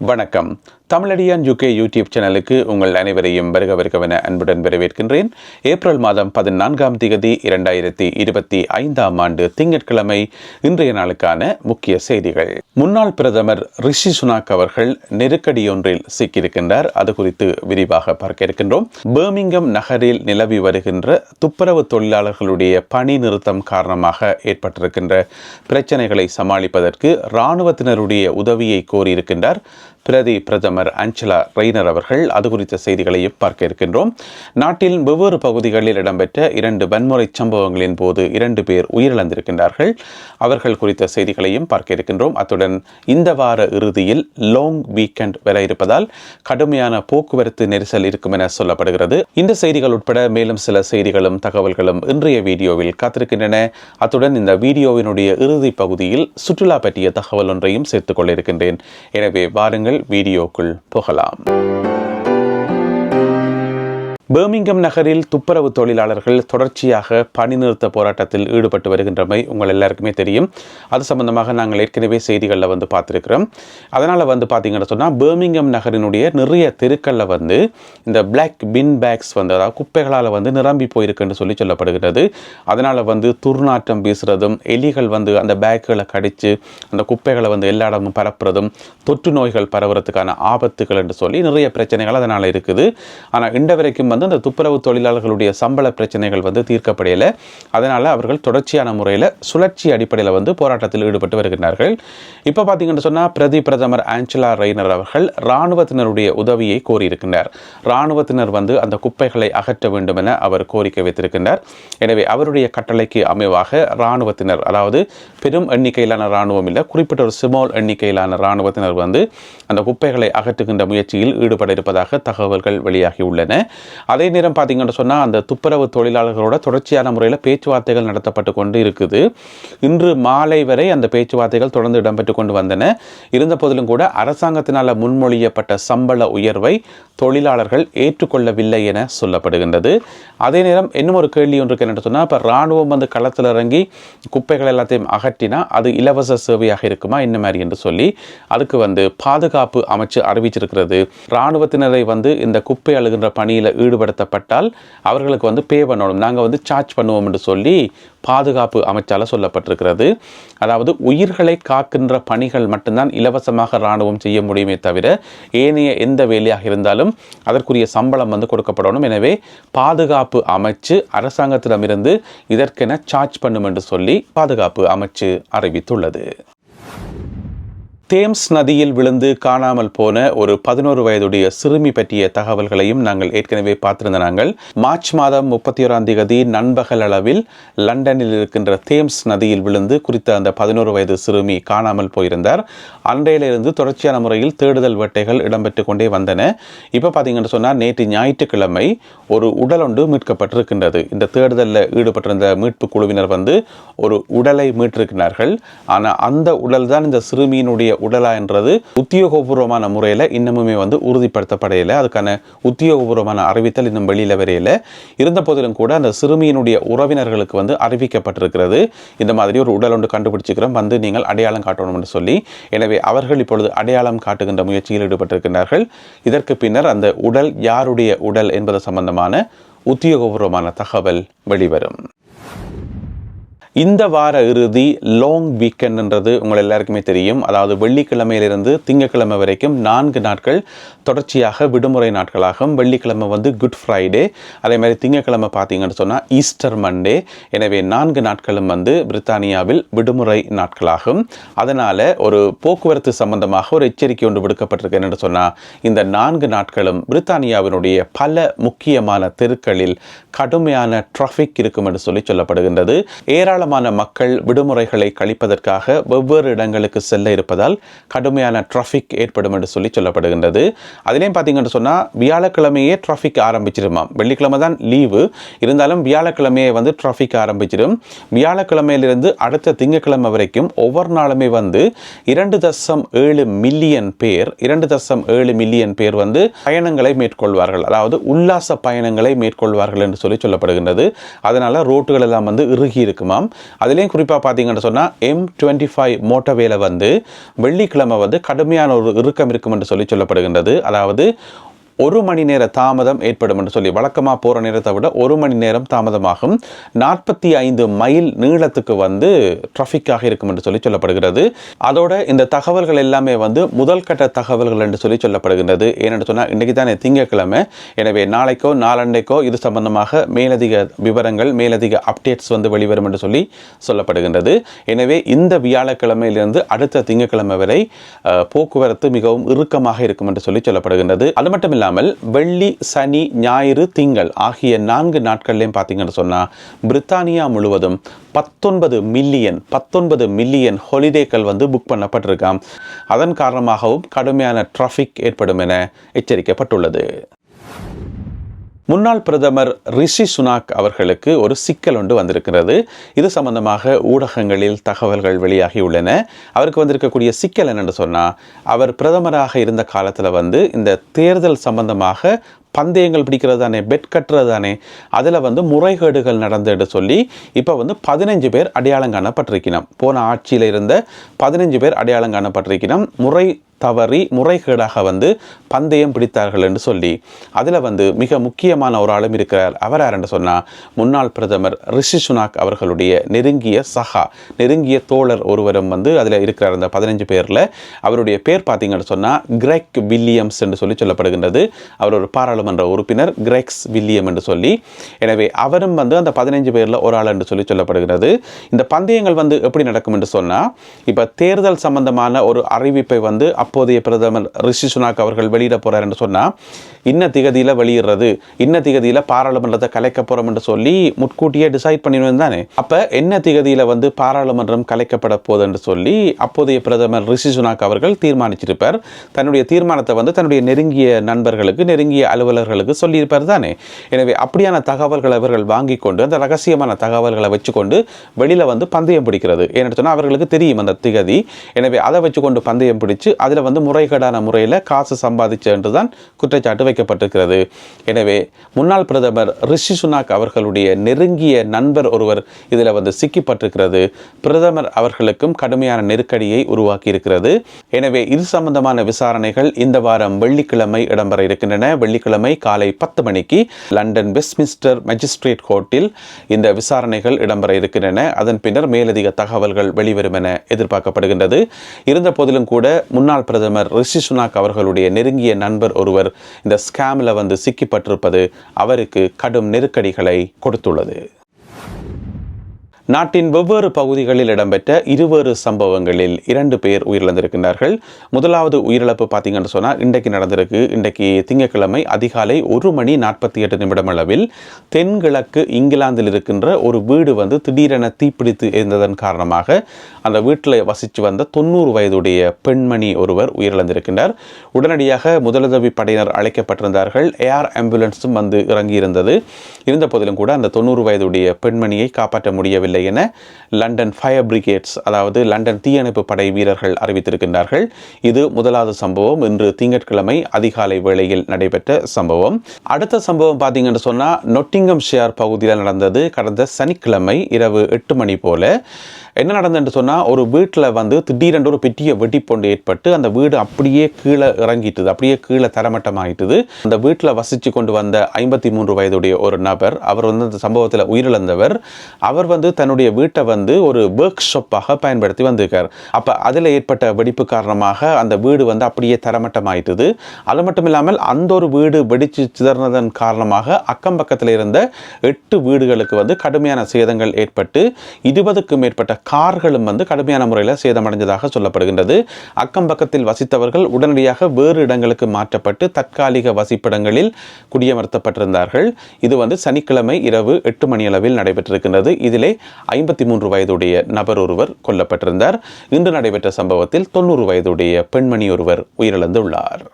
வணக்கம். Tamizhadiyan UK YouTube சேனலுக்கு உங்கள் அனைவரையும் வருகவென அன்புடன் வரவேற்கின்றேன். ஏப்ரல் மாதம் 14ஆம் தேதி 2025ஆம் ஆண்டு திங்கட்கிழமை இன்றைய நாளுக்கான முக்கிய செய்திகள். முன்னாள் பிரதமர் ரிஷி சுனாக் அவர்கள் நெருக்கடியொன்றில் சிக்கியிருக்கின்றார். அது குறித்து விரிவாக பார்க்க இருக்கின்றோம். பர்மிங்ஹாம் நகரில் நிலவி வருகின்ற துப்புரவு தொழிலாளர்களுடைய பணி நிறுத்தம் காரணமாக ஏற்பட்டிருக்கின்ற பிரச்சனைகளை சமாளிப்பதற்கு இராணுவத்தினருடைய உதவியை கோரியிருக்கின்றார் பிரதமர் ஆஞ்சலா ரெய்னர் அவர்கள். அது குறித்த செய்திகளையும் பார்க்க இருக்கின்றோம். நாட்டில் வெவ்வேறு பகுதிகளில் இடம்பெற்ற 2 வன்முறை சம்பவங்களின் போது 2 பேர் உயிரிழந்திருக்கின்றார்கள். அவர்கள் குறித்த செய்திகளையும் பார்க்க இருக்கின்றோம். அத்துடன் இந்த வார இறுதியில் லாங் வீக்கெண்ட் வர இருப்பதால் கடுமையான போக்குவரத்து நெரிசல் இருக்கும் என சொல்லப்படுகிறது. இந்த செய்திகள் உட்பட மேலும் சில செய்திகளும் தகவல்களும் இன்றைய வீடியோவில் காத்திருக்கின்றன. அத்துடன் இந்த வீடியோவினுடைய இறுதி பகுதியில் சுற்றுலா பற்றிய தகவல் ஒன்றையும் சேர்த்துக் கொள்ள இருக்கின்றேன். எனவே வாருங்கள் வீடியோக்குள் போகலாம். பர்மிங்ஹாம் நகரில் துப்புரவு தொழிலாளர்கள் தொடர்ச்சியாக பணி நிறுத்த போராட்டத்தில் ஈடுபட்டு வருகின்றமை உங்கள் எல்லாருக்குமே தெரியும். அது சம்பந்தமாக நாங்கள் ஏற்கனவே செய்திகளில் பார்த்துருக்கிறோம். அதனால் பார்த்தீங்கன்னு சொன்னால் பர்மிங்ஹாம் நகரினுடைய நிறைய தெருக்களில் இந்த பிளாக் பின் பேக்ஸ் அதாவது குப்பைகளால் நிரம்பி போயிருக்குன்னு சொல்லப்படுகிறது. அதனால் துர்நாற்றம் வீசுறதும், எலிகள் அந்த பேக்குகளை கடித்து அந்த குப்பைகளை எல்லா இடமும் பரப்புறதும், தொற்று நோய்கள் பரவுறதுக்கான ஆபத்துகள் என்று சொல்லி நிறைய பிரச்சனைகள் அதனால் இருக்குது. ஆனால் இன்று வரைக்கும் அந்த துப்புரவு தொழிலாளர்களுடைய சம்பள பிரச்சனைகள் தீர்க்கப்படையில. அதனால அவர்கள் தொடர்ச்சியான முறையில் சுழற்சி அடிப்படையில் போராட்டத்தில் ஈடுபட்டு வருகிறார்கள். இப்போ பார்த்தீங்கன்னு சொன்னால் பிரதமர் ஆஞ்சலா ரெய்னர் அவர்கள் இராணுவத்தினருடைய உதவியை கோரியிருக்கின்றார். இராணுவத்தினர் அந்த குப்பைகளை அகற்ற வேண்டும் என அவர் கோரிக்கை வைத்திருக்கின்றார். எனவே அவருடைய கட்டளைக்கு அமைவாக இராணுவத்தினர், அதாவது பெரும் எண்ணிக்கையிலான இராணுவம் இல்லை, குறிப்பிட்ட ஒரு ஸ்மால் எண்ணிக்கையிலான இராணுவத்தினர் அந்த குப்பைகளை அகற்றுகின்ற முயற்சியில் ஈடுபட இருப்பதாக தகவல்கள் வெளியாகியுள்ளன. அதே நேரம் பார்த்தீங்கன்னு சொன்னால் அந்த துப்புரவு தொழிலாளர்களோட தொடர்ச்சியான முறையில் பேச்சுவார்த்தைகள் நடத்தப்பட்டு கொண்டு இருக்குது. இன்று மாலை வரை அந்த பேச்சுவார்த்தைகள் தொடர்ந்து இடம்பெற்று கொண்டு வந்தன. இருந்த போதிலும் கூட அரசாங்கத்தினால் முன்மொழியப்பட்ட சம்பள உயர்வை தொழிலாளர்கள் ஏற்றுக்கொள்ளவில்லை என சொல்லப்படுகின்றது. அதே நேரம் இன்னும் ஒரு கேள்வி ஒன்று என்ன சொன்னால், இப்போ இராணுவம் களத்தில் இறங்கி குப்பைகள் எல்லாத்தையும் அகற்றினா அது இலவச சேவையாக இருக்குமா என்ன மாதிரி என்று சொல்லி அதுக்கு பாதுகாப்பு அமைச்சு அறிவிச்சிருக்கிறது. இராணுவத்தினரை இந்த குப்பை அழுகின்ற பணியில் ஈடுபடுத்தப்பட்டால் அவர்களுக்கு பே பண்ணணும், நாங்கள் சார்ஜ் பண்ணுவோம் என்று சொல்லி பாதுகாப்பு அமைச்சால் சொல்லப்பட்டிருக்கிறது. அதாவது உயிர்களை காக்கின்ற பணிகள் மட்டும்தான் இலவசமாக இராணுவம் செய்ய முடியுமே தவிர ஏனைய எந்த வேலையாக இருந்தாலும் அதற்குரிய சம்பளம் கொடுக்கப்படணும். எனவே பாதுகாப்பு அமைச்சு அரசாங்கத்திடமிருந்து இதற்கென சார்ஜ் பண்ணும் என்று சொல்லி பாதுகாப்பு அமைச்சு அறிவித்துள்ளது. தேம்ஸ் நதியில் விழுந்து காணாமல் போன ஒரு 11 வயதுடைய சிறுமி பற்றிய தகவல்களையும் நாங்கள் ஏற்கனவே பார்த்திருந்த நாங்கள் மார்ச் மாதம் 31ஆம் தேதி நண்பகல் அளவில் லண்டனில் இருக்கின்ற தேம்ஸ் நதியில் விழுந்து குறித்த அந்த 11 வயது சிறுமி காணாமல் போயிருந்தார். அன்றையிலிருந்து தொடர்ச்சியான முறையில் தேடுதல் வேட்டைகள் இடம்பெற்று கொண்டே வந்தன. இப்போ பார்த்தீங்கன்னு சொன்னால் நேற்று ஞாயிற்றுக்கிழமை ஒரு உடல் ஒன்று மீட்கப்பட்டிருக்கின்றது. இந்த தேடுதலில் ஈடுபட்டிருந்த மீட்பு குழுவினர் ஒரு உடலை மீட்டிருக்கிறார்கள். ஆனால் அந்த உடல் தான் இந்த சிறுமியினுடைய உடலா என்றது உத்தியோகபூர்வமான முறையில் இன்னமுமே உறுதிப்படுத்தப்படையில. அதுக்கான உத்தியோகபூர்வமான அறிவித்தல் இன்னும் வெளியில வரையில. இருந்த போதிலும் கூட அந்த சிறுமியினுடைய உறவினர்களுக்கு அறிவிக்கப்பட்டிருக்கிறது, இந்த மாதிரி ஒரு உடல் ஒன்று கண்டுபிடிச்சிக்கிறோம், நீங்கள் அடையாளம் காட்டணும் என்று சொல்லி. எனவே அவர்கள் இப்பொழுது அடையாளம் காட்டுகின்ற முயற்சியில் ஈடுபட்டிருக்கிறார்கள். இதற்கு பின்னர் அந்த உடல் யாருடைய உடல் என்பது சம்பந்தமான உத்தியோகபூர்வமான தகவல் வெளிவரும். இந்த வார இறுதி லாங் வீக்கெண்ட் என்றது உங்கள் எல்லாருக்குமே தெரியும். அதாவது வெள்ளிக்கிழமையிலிருந்து திங்கட்கிழமை வரைக்கும் 4 நாட்கள் தொடர்ச்சியாக விடுமுறை நாட்களாகும். வெள்ளிக்கிழமை குட் ஃப்ரைடே, அதே மாதிரி திங்கட்கிழமை பார்த்தீங்கன்னு சொன்னால் ஈஸ்டர் மண்டே. எனவே 4 நாட்களும் பிரித்தானியாவில் விடுமுறை நாட்களாகும். அதனால் ஒரு போக்குவரத்து சம்பந்தமாக ஒரு எச்சரிக்கை ஒன்று விடுக்கப்பட்டிருக்கு. என்று சொன்னால் இந்த 4 நாட்களும் பிரித்தானியாவினுடைய பல முக்கியமான தெருக்களில் கடுமையான டிராஃபிக் இருக்கும் என்று சொல்லப்படுகின்றது. ஏராளமான மக்கள் விடுமுறைகளை கழிப்பதற்காக வெவ்வேறு இடங்களுக்கு செல்ல இருப்பதால் கடுமையான டிராஃபிக் ஏற்படும் என்று சொல்லப்படுகின்றது. அதிலேயும் பார்த்தீங்கன்னு சொன்னால் வியாழக்கிழமையே டிராஃபிக் ஆரம்பிச்சிருமாம். வெள்ளிக்கிழமை தான் லீவு, இருந்தாலும் வியாழக்கிழமையே டிராஃபிக் ஆரம்பிச்சிடும். வியாழக்கிழமையிலிருந்து அடுத்த திங்கட்கிழமை வரைக்கும் ஒவ்வொரு நாளுமே 2.7 மில்லியன் பேர் பயணங்களை மேற்கொள்வார்கள். அதாவது உல்லாச பயணங்களை மேற்கொள்வார்கள் என்று சொல்லப்படுகின்றது. அதனால ரோட்டுகள் எல்லாம் இறுகி இருக்குமாம். அதுலேயும் குறிப்பாக பார்த்தீங்கன்னு சொன்னால் M25 மோட்டோவேல வந்து வெள்ளிக்கிழமை வந்து கடுமையான ஒரு இறுக்கம் இருக்கும் என்று சொல்லப்படுகின்றது. அதாவது 1 மணி நேர தாமதம் ஏற்படும் என்று சொல்லி, வழக்கமாக போகிற நேரத்தை விட 1 மணி நேரம் தாமதமாகும். 45 மைல் நீளத்துக்கு வந்து டிராஃபிக்காக இருக்கும் என்று சொல்லப்படுகிறது. அதோட இந்த தகவல்கள் எல்லாமே வந்து முதல் கட்ட தகவல்கள் என்று சொல்லப்படுகின்றது. ஏனென்று சொன்னால் இன்றைக்கு தானே திங்கட்கிழமை, எனவே நாளைக்கோ நாளண்டைக்கோ இது சம்பந்தமாக மேலதிக விவரங்கள், மேலதிக அப்டேட்ஸ் வந்து வெளிவரும் என்று சொல்லப்படுகின்றது. எனவே இந்த வியாழக்கிழமையிலிருந்து அடுத்த திங்கட்கிழமை வரை போக்குவரத்து மிகவும் இறுக்கமாக இருக்கும் என்று சொல்லப்படுகின்றது. அது மட்டும் இல்லாமல் வெள்ளி, சனி, ஞாயிறு, திங்கள் ஆகிய 4 நாட்கள்லையும் பார்த்தீங்கன்னு சொன்னால் பிரித்தானியா முழுவதும் 19 மில்லியன் ஹாலிடேக்கள் வந்து புக் பண்ணப்பட்டிருக்காம். அதன் காரணமாகவும் கடுமையான டிராஃபிக் ஏற்படும் என எச்சரிக்கப்பட்டுள்ளது. முன்னாள் பிரதமர் ரிஷி சுனாக் அவர்களுக்கு ஒரு சிக்கல் ஒன்று வந்திருக்கிறது. இது சம்பந்தமாக ஊடகங்களில் தகவல்கள் வெளியாகியுள்ளன. அவருக்கு வந்திருக்கக்கூடிய சிக்கல் என்னென்னு சொன்னால், அவர் பிரதமராக இருந்த காலத்தில் வந்து இந்த தேர்தல் சம்பந்தமாக பந்தயங்கள் பிடிக்கிறது தானே, பெட் கட்டுறது தானே, அதில் வந்து முறைகேடுகள் நடந்துட்டு சொல்லி இப்போ வந்து 15 பேர் அடையாளம் காணப்பட்டிருக்கணும். போன ஆட்சியில் இருந்த 15 பேர் அடையாளம் காணப்பட்டிருக்கணும். முறைகேடாக வந்து பந்தயம் பிடித்தார்கள் என்று சொல்லி அதில் வந்து மிக முக்கியமான ஒரு ஆளும் இருக்கிறார். அவர் யார் என்று சொன்னால், முன்னாள் பிரதமர் ரிஷி சுனாக் அவர்களுடைய நெருங்கிய தோழர் ஒருவரும் வந்து அதில் இருக்கிறார். அந்த 15 பேரில் அவருடைய பேர் பார்த்தீங்கன்னு சொன்னால் கிரெக் வில்லியம்ஸ் என்று சொல்லப்படுகின்றது. அவர் ஒரு பாராளுமன்ற உறுப்பினர், கிரெக்ஸ் வில்லியம் என்று சொல்லி. எனவே அவரும் வந்து அந்த 15 பேரில் ஒரு ஆள் என்று சொல்லப்படுகிறது. இந்த பந்தயங்கள் வந்து எப்படி நடக்கும் என்று சொன்னால், இப்போ தேர்தல் சம்பந்தமான ஒரு அறிவிப்பை வந்து அப்போதைய பிரதமர் ரிஷி சுனாக் அவர்கள் வெளியிட போறார் என்று சொன்னால், இன்ன திகதியில் வெளியிடுறது, இன்ன திகதியில் பாராளுமன்றத்தை கலைக்க போறோம் என்று சொல்லி முன்கூட்டியே டிசைட் பண்ணிடுவேன் தானே. அப்போ என்ன திகதியில் வந்து பாராளுமன்றம் கலைக்கப்பட போகுது என்று சொல்லி அப்போதைய பிரதமர் ரிஷி சுனாக் அவர்கள் தீர்மானிச்சிருப்பார். தன்னுடைய தீர்மானத்தை வந்து தன்னுடைய நெருங்கிய நண்பர்களுக்கு, நெருங்கிய அலுவலர்களுக்கு சொல்லியிருப்பார் தானே. எனவே அப்படியான தகவல்களை அவர்கள் வாங்கி கொண்டு, அந்த ரகசியமான தகவல்களை வச்சுக்கொண்டு வெளியில் வந்து பந்தயம் பிடிக்கிறது. ஏன்னு சொன்னால் அவர்களுக்கு தெரியும் அந்த திகதி. எனவே அதை வச்சுக்கொண்டு பந்தயம் பிடிச்சு அதில் வந்து முறைகேடான முறையில் காசு சம்பாதிச்சு என்று தான் குற்றச்சாட்டு வைக்கப்பட்டிருக்கிறது. எனவே முன்னாள் பிரதமர் ரிஷி சுனாக் அவர்களுடைய நெருங்கிய நண்பர் ஒருவர் இதில் வந்து சிக்கிப்பட்டிருக்கிறது. பிரதமர் அவர்களுக்கும் கடுமையான நெருக்கடியை உருவாக்கி இருக்கிறது. எனவே இது சம்பந்தமான விசாரணைகள் இந்த வாரம் வெள்ளிக்கிழமை இடம்பெற இருக்கின்றன. வெள்ளிக்கிழமை காலை 10 மணிக்கு லண்டன் வெஸ்ட்மின்ஸ்டர் மேஜிஸ்ட்ரேட் கோர்ட்டில் இந்த விசாரணைகள் இடம்பெற இருக்கின்றன. அதன் பின்னர் மேலதிக தகவல்கள் வெளிவரும் என எதிர்பார்க்கப்படுகின்றது. இருந்த போதிலும் கூட முன்னாள் பிரதமர் ரிஷி சுனாக் அவர்களுடைய நெருங்கிய நண்பர் ஒருவர் இந்த ஸ்கேமில் வந்து சிக்கிப்பட்டிருப்பது அவருக்கு கடும் நெருக்கடிகளை கொடுத்துள்ளது. நாட்டின் வெவ்வேறு பகுதிகளில் இடம்பெற்ற 2 சம்பவங்களில் 2 பேர் உயிரிழந்திருக்கின்றார்கள். முதலாவது உயிரிழப்பு பார்த்தீங்கன்னு சொன்னால் இன்றைக்கு நடந்திருக்கு. இன்றைக்கு திங்கட்கிழமை அதிகாலை 1:48 அளவில் தென்கிழக்கு இங்கிலாந்தில் இருக்கின்ற ஒரு வீடு வந்து திடீரென தீப்பிடித்து எரிந்ததன் காரணமாக அந்த வீட்டில் வசித்து வந்த 90 வயதுடைய பெண்மணி ஒருவர் உயிரிழந்திருக்கின்றார். உடனடியாக முதலுதவி படையினர் அழைக்கப்பட்டிருந்தார்கள். ஏர் ஆம்புலன்ஸும் வந்து இறங்கியிருந்தது. இருந்த போதிலும் கூட அந்த 90 வயதுடைய பெண்மணியை காப்பாற்ற முடியவில்லை என லண்டன் ஃபயர் பிரிகேட்ஸ், அதாவது லண்டன் தீயணைப்பு படை வீரர்கள் அறிவித்திருக்கின்றார்கள். இது முதலாவது சம்பவம் இன்று திங்கட்கிழமை அதிகாலை வேளையில் நடைபெற்ற சம்பவம். அடுத்த சம்பவம் பார்த்தீங்கன்னு சொன்னால் நொட்டிங்கம்ஷியர் பகுதியில் நடந்தது. கடந்த சனிக்கிழமை இரவு 8 மணி போல என்ன நடந்ததுன்னு சொன்னால், ஒரு வீட்டில் வந்து திடீரென்று ஒரு பெரிய வெடிப்பொண்டு ஏற்பட்டு அந்த வீடு அப்படியே கீழே இறங்கிட்டுது, அப்படியே கீழே தரமட்டமாகிட்டுது. அந்த வீட்டில் வசித்து கொண்டு வந்த 53 வயதுடைய ஒரு நபர், அவர் வந்து அந்த சம்பவத்தில் உயிரிழந்தவர். அவர் வந்து தன்னுடைய வீட்டை வந்து ஒரு ஒர்க் ஷாப்பாக பயன்படுத்தி வந்திருக்கார். அப்போ அதில் ஏற்பட்ட வெடிப்பு காரணமாக அந்த வீடு வந்து அப்படியே தரமட்டமாயிட்டுது. அது மட்டும் இல்லாமல் அந்த ஒரு வீடு வெடித்து சிதறினதன் காரணமாக அக்கம் பக்கத்தில் இருந்த 8 வீடுகளுக்கு வந்து கடுமையான சேதங்கள் ஏற்பட்டு 20க்கும் மேற்பட்ட கார்களும் வந்து கடுமையான முறையில் சேதமடைந்ததாக சொல்லப்படுகின்றது. அக்கம் பக்கத்தில் வசித்தவர்கள் உடனடியாக வேறு இடங்களுக்கு மாற்றப்பட்டு தற்காலிக வசிப்பிடங்களில் குடியமர்த்தப்பட்டிருந்தார்கள். இது வந்து சனிக்கிழமை இரவு 8 மணி அளவில் நடைபெற்றிருக்கின்றது. இதிலே 53 வயதுடைய நபர் ஒருவர் கொல்லப்பட்டிருந்தார். இன்று நடைபெற்ற சம்பவத்தில் 90 வயதுடைய பெண்மணி ஒருவர் உயிரிழந்துள்ளார்.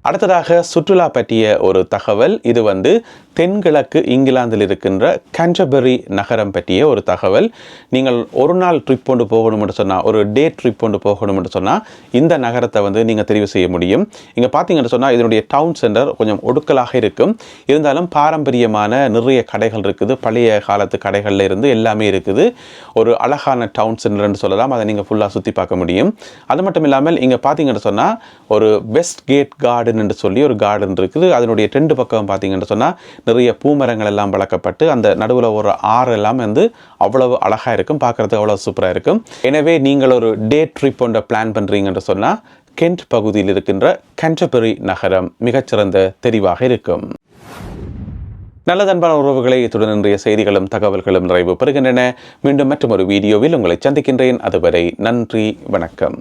அடுத்ததாக சுற்றுலா பற்றிய ஒரு தகவல். இது தென்கிழக்கு இங்கிலாந்தில் இருக்கின்ற கேன்டர்பரி நகரம் பற்றிய ஒரு தகவல். நீங்கள் ஒரு நாள் ட்ரிப் கொண்டு போகணும்னு சொன்னால், ஒரு டே ட்ரிப் கொண்டு போகணும்னு சொன்னால் இந்த நகரத்தை நீங்கள் தெரிவு செய்ய முடியும். இங்கே பார்த்தீங்கன்னு சொன்னால் இதனுடைய டவுன் சென்டர் கொஞ்சம் ஒடுக்கலாக இருக்கும். இருந்தாலும் பாரம்பரியமான நிறைய கடைகள் இருக்குது. பழைய காலத்து கடைகளில் இருந்து எல்லாமே இருக்குது. ஒரு அழகான டவுன் சென்டர்னு சொல்லலாம். அதை நீங்கள் ஃபுல்லாக சுற்றி பார்க்க முடியும். அது மட்டும் இல்லாமல் இங்கே பார்த்தீங்கன்னு சொன்னால் ஒரு வெஸ்ட் கேட் கார்டன் என்று சொல்லி ஒரு கார்டன் இருக்குது. அதனுடைய 2 பக்கம் பார்த்தீங்கன்னு சொன்னால் நிறைய பூமரங்கள் எல்லாம் வளர்க்கப்பட்டு அந்த நடுவில் ஒரு ஆறு எல்லாம் அவ்வளவு அழகாக இருக்கும். பார்க்குறதுக்கு அவ்வளோ சூப்பராக இருக்கும். எனவே நீங்கள் ஒரு டே ட்ரிப் ஒன்றை பிளான் பண்ணுறீங்கன்னு சொன்னால் கென்ட் பகுதியில் இருக்கின்ற கேன்டர்பரி நகரம் மிகச்சிறந்த தெரிவாக இருக்கும். நல்லதன்பான உறவுகளை, இத்துடன் இன்றைய செய்திகளும் தகவல்களும் நிறைவு பெறுகின்றன. மீண்டும் மற்றொரு வீடியோவில் உங்களை சந்திக்கின்றேன். அதுவரை நன்றி, வணக்கம்.